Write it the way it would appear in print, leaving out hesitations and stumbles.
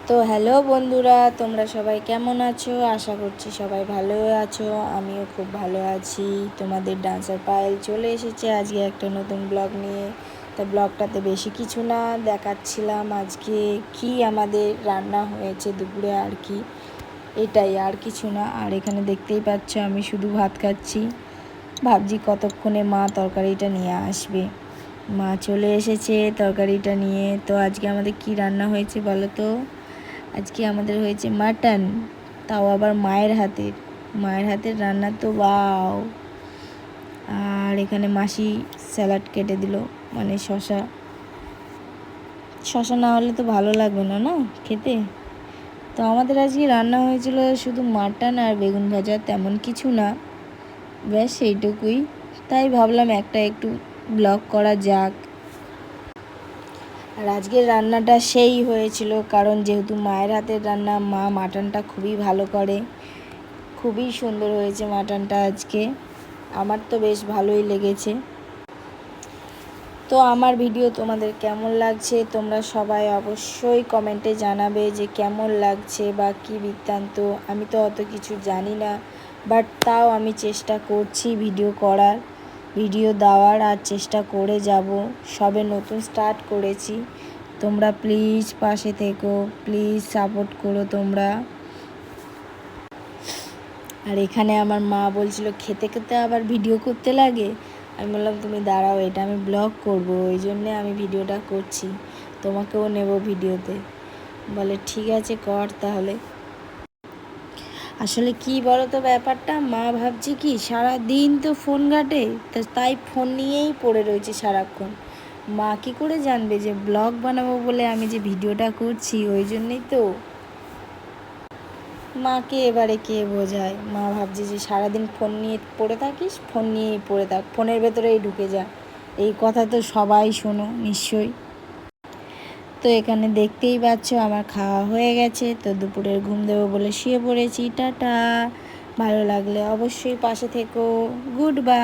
তো হ্যালো বন্ধুরা, তোমরা সবাই কেমন আছো? আশা করছি সবাই ভালো আছো। আমিও খুব ভালো আছি। তোমাদের ডান্সার পায়েল চলে এসেছে আজকে একটা নতুন ব্লগ নিয়ে। তা ব্লগটাতে বেশি কিছু না দেখাচ্ছিলাম আজকে কি আমাদের রান্না হয়েছে দুপুরে, আর কি এটাই, আর কিছু না। আর এখানে দেখতেই পাচ্ছ আমি শুধু ভাত খাচ্ছি। ভাবছি কতক্ষণে মা তরকারিটা নিয়ে আসবে। মা চলে এসেছে তরকারিটা নিয়ে। তো আজকে আমাদের কি রান্না হয়েছে বলো তো? আজকে আমাদের হয়েছে মাটন, তাও আবার মায়ের হাতের রান্না তো ওয়াও। আর এখানে মাসি স্যালাড কেটে দিল, মানে শশা শশা না হলে তো ভালো লাগবে না না খেতে। তো আমাদের আজকে রান্না হয়েছিল শুধু মাটন আর বেগুন ভাজা, তেমন কিছু না, ব্যাস সেইটুকুই। তাই ভাবলাম একটা একটু ব্লগ করা যাক। আর আজকের রান্নাটা সেই হয়েছিল, কারণ যেহেতু মায়ের হাতের রান্না, মা মাটনটা খুবই ভালো করে। খুবই সুন্দর হয়েছে মাটনটা আজকে, আমার তো বেশ ভালোই লেগেছে। তো আমার ভিডিও তোমাদের কেমন লাগছে তোমরা সবাই অবশ্যই কমেন্টে জানাবে যে কেমন লাগছে বা কী বৃত্তান্ত। আমি তো অত কিছু জানি না, বাট তাও আমি চেষ্টা করছি ভিডিও দেওয়ার, আর চেষ্টা করে যাব। সবে নতুন স্টার্ট করেছি, তোমরা প্লিজ পাশে থেকো, প্লিজ সাপোর্ট করো তোমরা। আর এখানে আমার মা বলছিল খেতে খেতে আবার ভিডিও করতে লাগে। আমি বললাম তুমি দাঁড়াও, এটা আমি ব্লগ করব, ওই জন্যে আমি ভিডিওটা করছি, তোমাকেও নেব ভিডিওতে। বলে ঠিক আছে কর তাহলে। আসলে কি বলো তো ব্যাপারটা, মা ভাবছি কি সারা দিন তো ফোন ঘাটে, তাই ফোন নিয়েই পড়ে রয়েছে সারাক্ষণ। মা কী করে জানবে যে ব্লগ বানাবো বলে আমি যে ভিডিওটা করছি? ওই জন্যেই তো। মাকে এবারে কে বোঝায়? মা ভাবছে যে সারাদিন ফোন নিয়ে পড়ে থাকিস, ফোন নিয়েই পড়ে থাক, ফোনের ভেতরেই ঢুকে যা। এই কথা তো সবাই শোনো নিশ্চয়ই। তো এখানে দেখতেই পাচ্ছ আমার খাওয়া হয়ে গেছে। তো দুপুরের ঘুম দেবো বলে শুয়ে পড়েছি। টাটা। ভালো লাগলে অবশ্যই পাশে থেকো। Good bye.